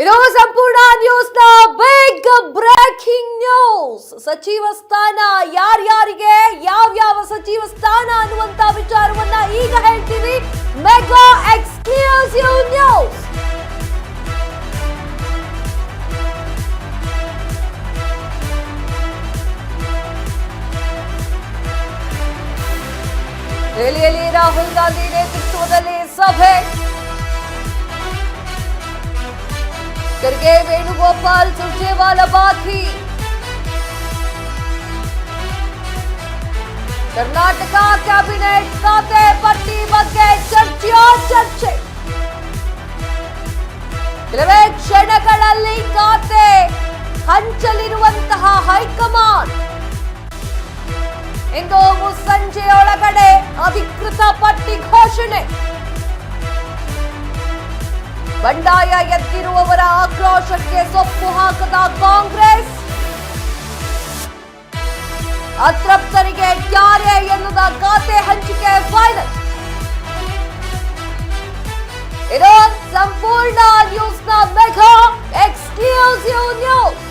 ಇದು ಸಂಪೂರ್ಣ ನ್ಯೂಸ್ನ big breaking news. ಸಚಿವ ಸ್ಥಾನ ಯಾರ್ಯಾರಿಗೆ ಯಾವ ಸಚಿವ ಸ್ಥಾನ ಅನ್ನುವಂತ ವಿಚಾರವನ್ನ ಈಗ ಹೇಳ್ತೀವಿ. Mega exclusive news. ದೆಹಲಿಯಲ್ಲಿ ರಾಹುಲ್ ಗಾಂಧಿ ನೇತೃತ್ವದಲ್ಲಿ ಸಭೆ. ಖರ್ಗೆ, ವೇಣುಗೋಪಾಲ್, ಸುರ್ಜೇವಾಲಾ ಬಾಕಿ. ಕರ್ನಾಟಕ ಕ್ಯಾಬಿನೆಟ್ ಖಾತೆ ಪಟ್ಟಿ ಬಗ್ಗೆ ಚರ್ಚೆ. ಕೆಲವೇ ಕ್ಷಣಗಳಲ್ಲಿ ಖಾತೆ ಹಂಚಲಿರುವಂತಹ ಹೈಕಮಾಂಡ್. ಇಂದು ಮುಸ್ಸಂಜೆಯೊಳಗಡೆ ಅಧಿಕೃತ ಪಟ್ಟಿ ಘೋಷಣೆ. ಬಂಡಾಯ ಎದ್ದಿರುವವರ ಆಕ್ರೋಶಕ್ಕೆ ಸೊಪ್ಪು ಹಾಕದ ಕಾಂಗ್ರೆಸ್. ಅತೃಪ್ತರಿಗೆ ಯಾರೇ ಎನ್ನುವ ಖಾತೆ ಹಂಚಿಕೆ ಫೈನಲ್. ಇದು ಸಂಪೂರ್ಣ ನ್ಯೂಸ್ನ ಮೆಗಾ ಎಕ್ಸ್ಕ್ಲೂಸಿವ್ ನ್ಯೂಸ್.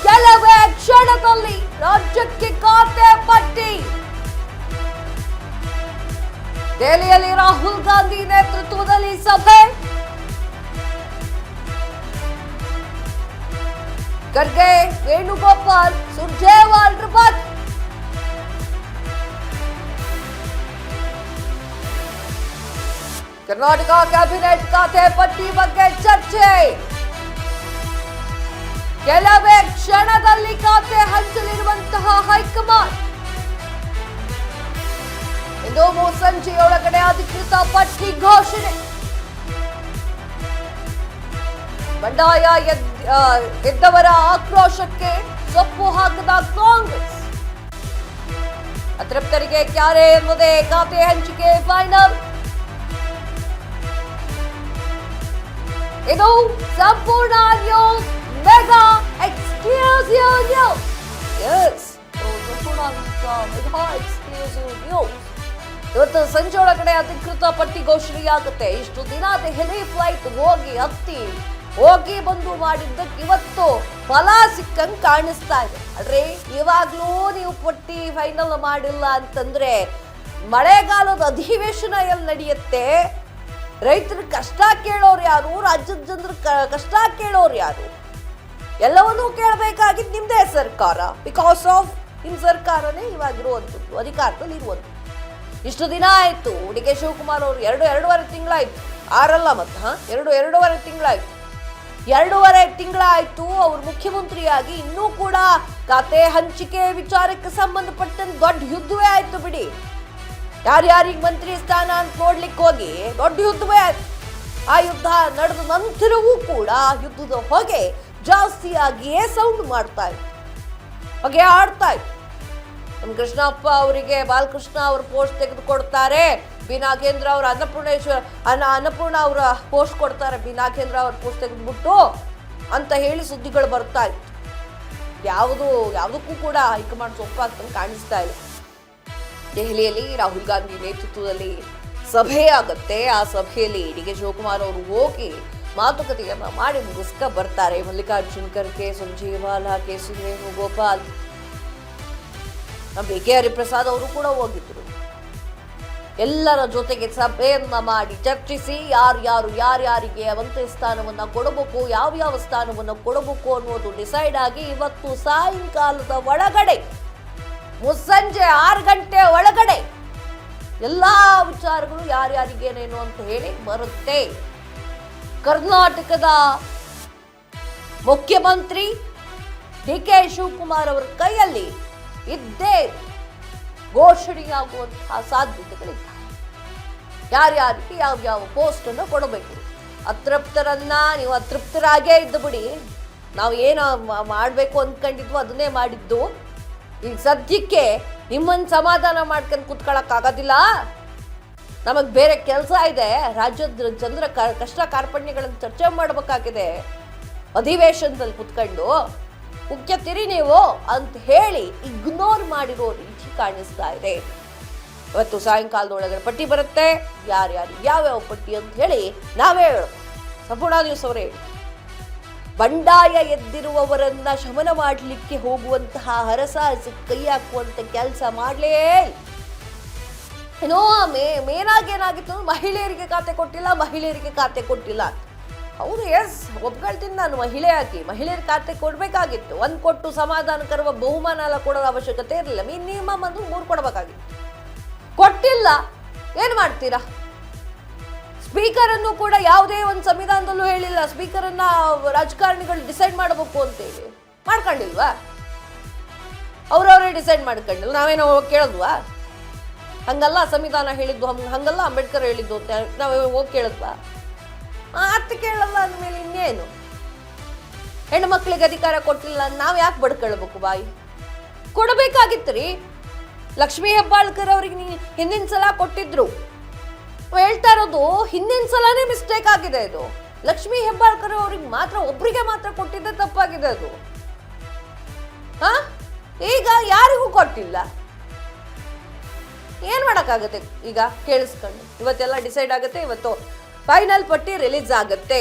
ಕೆಲವೇ ಕ್ಷಣದಲ್ಲಿ ರಾಜ್ಯಕ್ಕೆ ಖಾತೆ ಪಟ್ಟಿ. ದೆಹಲಿಯಲ್ಲಿ ರಾಹುಲ್ ಗಾಂಧಿ ನೇತೃತ್ವದಲ್ಲಿ ಸಭೆ. ಖರ್ಗೆ, ವೇಣುಗೋಪಾಲ್, ಸುರ್ಜೇವಾಲಾ ಬಾಕಿ. ಕರ್ನಾಟಕ ಕ್ಯಾಬಿನೆಟ್ ಖಾತೆ ಪಟ್ಟಿ ಬಗ್ಗೆ ಚರ್ಚೆ. ಕೆಲವೇ ಕ್ಷಣದಲ್ಲಿ ಖಾತೆ ಹಂಚಲಿರುವಂತಹ ಹೈಕಮಾಂಡ್. ಇಂದು ಮುಸ್ಸಂಜೆಯೊಳಗಡೆ ಅಧಿಕೃತ ಪಟ್ಟಿ ಘೋಷಣೆ. ಬಂಡಾಯ ಎದ್ದವರ ಆಕ್ರೋಶಕ್ಕೆ ಸೊಪ್ಪು ಹಾಕದ ಕಾಂಗ್ರೆಸ್. ಅತೃಪ್ತರಿಗೆ ಕ್ಯಾರೆ ಎನ್ನುವುದೇ ಖಾತೆ ಹಂಚಿಕೆ ಫೈನಲ್. ಇದು ಸಂಪೂರ್ಣ news, mega exclusive news. Yes, mega exclusive news. ಇವತ್ತು ಸಂಜೆ ಒಳಗಡೆ ಅಧಿಕೃತ ಪಟ್ಟಿ ಘೋಷಣೆಯಾಗುತ್ತೆ. ಇಷ್ಟು ದಿನ ದೆಹಲಿ ಫ್ಲೈಟ್ ಹೋಗಿ ಬಂದು ಮಾಡಿದ್ದಕ್ಕೆ ಇವತ್ತು ಫಲ ಸಿಕ್ಕಂಗ್ ಕಾಣಿಸ್ತಾ ಇದೆ. ಆದ್ರೆ ಇವಾಗ್ಲೂ ನೀವು ಪಟ್ಟಿ ಫೈನಲ್ ಮಾಡಿಲ್ಲ ಅಂತಂದ್ರೆ ಮಳೆಗಾಲದ ಅಧಿವೇಶನ ಎಲ್ಲಿ ನಡೆಯುತ್ತೆ? ರೈತರ ಕಷ್ಟ ಕೇಳೋರು ಯಾರು? ರಾಜ್ಯದ ಜನರ ಕಷ್ಟ ಕೇಳೋರು ಯಾರು? ಎಲ್ಲವನ್ನೂ ಕೇಳಬೇಕಾಗಿದ್ದು ನಿಮ್ದೇ ಸರ್ಕಾರ. ಬಿಕಾಸ್ ಆಫ್ ನಿಮ್ ಸರ್ಕಾರನೇ ಇವಾಗಿರುವಂಥದ್ದು, ಅಧಿಕಾರದಲ್ಲಿ ಇರುವಂಥದ್ದು. ಇಷ್ಟು ದಿನ ಆಯ್ತು. ಡಿ ಕೆ ಶಿವಕುಮಾರ್ ಅವರು ಎರಡೂವರೆ ತಿಂಗಳಾಯ್ತು. ಆರಲ್ಲ ಮತ್ತೆ ಎರಡೂವರೆ ತಿಂಗಳಾಯ್ತು. 2.5 ತಿಂಗಳಾಯ್ತು ಅವರು ಮುಖ್ಯಮಂತ್ರಿಯಾಗಿ. ಇನ್ನೂ ಕೂಡ ಖಾತೆ ಹಂಚಿಕೆ ವಿಚಾರಕ್ಕೆ ಸಂಬಂಧಪಟ್ಟಂತೆ ದೊಡ್ಡ ಯುದ್ಧವೇ ಆಯ್ತು ಬಿಡಿ. ಯಾರ್ಯಾರಿಗೆ ಮಂತ್ರಿ ಸ್ಥಾನ ಅಂತ ನೋಡ್ಲಿಕ್ಕೆ ಹೋಗಿ ದೊಡ್ಡ ಯುದ್ಧವೇ ಆಯ್ತು. ಆ ಯುದ್ಧ ನಡೆದ ನಂತರವೂ ಕೂಡ ಯುದ್ಧದ ಹೊಗೆ ಜಾಸ್ತಿಯಾಗಿಯೇ ಸೌಂಡ್ ಮಾಡ್ತಾ ಇತ್ತು, ಹೊಗೆ ಆಡ್ತಾ ಇತ್ತು. ನಮ್ಮ ಕೃಷ್ಣಪ್ಪ ಅವರಿಗೆ ಬಾಲಕೃಷ್ಣ ಅವ್ರ ಪೋಸ್ಟ್ ತೆಗೆದುಕೊಡ್ತಾರೆ. ಬಿ ನಾಗೇಂದ್ರ ಅವರ ಅನ್ನಪೂರ್ಣ ಅವರ ಪೋಸ್ಟ್ ಕೊಡ್ತಾರೆ. ಬಿ ನಾಗೇಂದ್ರ ಅವ್ರ ಪೋಸ್ಟ್ ತೆಗೆದ್ಬಿಟ್ಟು ಅಂತ ಹೇಳಿ ಸುದ್ದಿಗಳು ಬರ್ತಾ ಇತ್ತು. ಯಾವುದಕ್ಕೂ ಕೂಡ ಹೈಕಮಾಂಡ್ ಸೊಪ್ಪಾಗ್ತಂಗೆ ಕಾಣಿಸ್ತಾ ಇದೆ. ದೆಹಲಿಯಲ್ಲಿ ರಾಹುಲ್ ಗಾಂಧಿ ನೇತೃತ್ವದಲ್ಲಿ ಸಭೆ ಆಗುತ್ತೆ. ಆ ಸಭೆಯಲ್ಲಿ ಡಿ ಕೆ ಶಿವಕುಮಾರ್ ಅವರು ಹೋಗಿ ಮಾತುಕತೆಯನ್ನ ಮಾಡಿ ಮುಗಿಸ್ಕ ಬರ್ತಾರೆ. Mallikarjun Kharge, Surjewala, K C Venugopal, B K Hariprasad ಅವರು ಕೂಡ ಹೋಗಿದ್ರು. ಎಲ್ಲರ ಜೊತೆಗೆ ಸಭೆಯನ್ನ ಮಾಡಿ ಚರ್ಚಿಸಿ ಯಾರ್ಯಾರಿಗೆ ಮಂತ್ರಿ ಸ್ಥಾನವನ್ನ ಕೊಡಬೇಕು, ಯಾವ ಸ್ಥಾನವನ್ನ ಕೊಡಬೇಕು ಅನ್ನೋದು ಡಿಸೈಡ್ ಆಗಿ ಇವತ್ತು ಸಾಯಂಕಾಲದ ಒಳಗಡೆ, ಮುಸ್ಸಂಜೆ 6 ಗಂಟೆ ಒಳಗಡೆ ಎಲ್ಲಾ ವಿಚಾರಗಳು ಯಾರ್ಯಾರಿಗೇನೇನು ಅಂತ ಹೇಳಿ ಬರುತ್ತೆ. ಕರ್ನಾಟಕದ ಮುಖ್ಯಮಂತ್ರಿ ಡಿ ಕೆ ಶಿವಕುಮಾರ್ ಅವರ ಕೈಯಲ್ಲಿ ಇದ್ದೇ ಘೋಷಣೆಯಾಗುವಂತಹ ಸಾಧ್ಯತೆಗಳಿವೆ. ಯಾರ್ಯಾರಿಗೆ ಯಾವ ಪೋಸ್ಟ್ ಅನ್ನು ಕೊಡಬೇಕು. ಅತೃಪ್ತರನ್ನ ನೀವು ಅತೃಪ್ತರಾಗೇ ಇದ್ದು ಬಿಡಿ. ನಾವು ಏನು ಮಾಡಬೇಕು ಅಂದ್ಕೊಂಡಿದ್ವು ಅದನ್ನೇ ಮಾಡಿದ್ದು. ಈಗ ಸದ್ಯಕ್ಕೆ ನಿಮ್ಮನ್ನು ಸಮಾಧಾನ ಮಾಡ್ಕೊಂಡು ಕೂತ್ಕೊಳ್ಳೋಕ್ಕಾಗೋದಿಲ್ಲ. ನಮಗೆ ಬೇರೆ ಕೆಲಸ ಇದೆ. ರಾಜ್ಯದ ಜನರ ಕಷ್ಟ ಕಾರ್ಪಣ್ಯಗಳನ್ನು ಚರ್ಚೆ ಮಾಡಬೇಕಾಗಿದೆ. ಅಧಿವೇಶನದಲ್ಲಿ ಕೂತ್ಕೊಂಡು ಮುಖ್ಯತಿರಿ ನೀವು ಅಂತ ಹೇಳಿ ಇಗ್ನೋರ್ ಮಾಡಿರೋ ರೀತಿ ಕಾಣಿಸ್ತಾ ಇದೆ. ಇವತ್ತು ಸಾಯಂಕಾಲದೊಳಗಡೆ ಪಟ್ಟಿ ಬರುತ್ತೆ. ಯಾರ್ಯಾರು ಯಾವ್ಯಾವ ಪಟ್ಟಿ ಅಂತ ಹೇಳಿ ನಾವೇ ಸಂಪೂರ್ಣ ನ್ಯೂಸ್ ಅವರೇ ಬಂಡಾಯ ಎದ್ದಿರುವವರನ್ನ ಶಮನ ಮಾಡಲಿಕ್ಕೆ ಹೋಗುವಂತಹ ಹರಸಾಹಸ ಕೈ ಹಾಕುವಂತ ಕೆಲಸ ಮಾಡಲೇ ಏನೋ ಮೇನಾಗಿ ಏನಾಗಿತ್ತು, ಮಹಿಳೆಯರಿಗೆ ಖಾತೆ ಕೊಟ್ಟಿಲ್ಲ. ಹೌದು, ಎಸ್ ಒಪ್ಕೊಳ್ತೀನಿ ನಾನು, ಮಹಿಳೆಯರ ಖಾತೆ ಕೊಡ್ಬೇಕಾಗಿತ್ತು. ಒಂದು ಕೊಟ್ಟು ಸಮಾಧಾನಕರ ಬಹುಮಾನ ಎಲ್ಲ ಕೊಡೋದ ಅವಶ್ಯಕತೆ ಇರಲಿಲ್ಲ. ಮಿನಿಮಮ್ 3 ಕೊಡಬೇಕಾಗಿತ್ತು, ಕೊಟ್ಟಿಲ್ಲ. ಏನ್ ಮಾಡ್ತೀರಾ? ಸ್ಪೀಕರ್ ಅನ್ನು ಕೂಡ ಯಾವುದೇ ಒಂದು ಸಂವಿಧಾನದಲ್ಲೂ ಹೇಳಿಲ್ಲ ಸ್ಪೀಕರ್ ಅನ್ನ ರಾಜಕಾರಣಿಗಳು ಡಿಸೈಡ್ ಮಾಡಬೇಕು ಅಂತೇಳಿ. ಮಾಡ್ಕೊಂಡಿಲ್ವಾ? ಅವ್ರವರೇ ಡಿಸೈಡ್ ಮಾಡ್ಕೊಂಡಿಲ್ಲ, ನಾವೇನೋ ಕೇಳಿದ್ವಾ? ಹಂಗಲ್ಲ ಸಂವಿಧಾನ ಹೇಳಿದ್ದು, ಹಂಗಲ್ಲ ಅಂಬೇಡ್ಕರ್ ಹೇಳಿದ್ದು ಅಂತ ನಾವು ಹೋಗಿ ಕೇಳಿದ್ವಾ? ಮಾತು ಕೇಳಲ್ಲ ಅಂದಮೇಲೆ ಇನ್ನೇನು? ಹೆಣ್ಣು ಮಕ್ಕಳಿಗೆ ಅಧಿಕಾರ ಕೊಟ್ಟಿಲ್ಲ, ನಾವು ಯಾಕೆ ಬಡ್ಕೊಳ್ಬೇಕು ಬಾಯಿ? ಕೊಡಬೇಕಾಗಿತ್ತು. ಲಕ್ಷ್ಮೀ ಹೆಬ್ಬಾಳ್ಕರ್ ಅವ್ರಿಗೆ ಹಿಂದಿನ ಸಲ ಕೊಟ್ಟಿದ್ರು. ಹೇಳ್ತಾ ಇರೋದು ಹಿಂದಿನ ಸಲನೇ ಮಿಸ್ಟೇಕ್ ಆಗಿದೆ. ಇದು ಲಕ್ಷ್ಮೀ ಹೆಬ್ಬಾಳ್ಕರ್ ಅವ್ರಿಗೆ ಮಾತ್ರ, ಒಬ್ರಿಗೆ ಮಾತ್ರ ಕೊಟ್ಟಿದ್ದೆ ತಪ್ಪಾಗಿದೆ ಅದು. ಈಗ ಯಾರಿಗೂ ಕೊಟ್ಟಿಲ್ಲ. ಏನ್ ಮಾಡಕ್ಕಾಗತ್ತೆ? ಈಗ ಕೇಳಿಸ್ಕೊಂಡು ಇವತ್ತೆಲ್ಲ ಡಿಸೈಡ್ ಆಗುತ್ತೆ. ಇವತ್ತು ಫೈನಲ್ ಪಟ್ಟಿ ರಿಲೀಸ್ ಆಗುತ್ತೆ.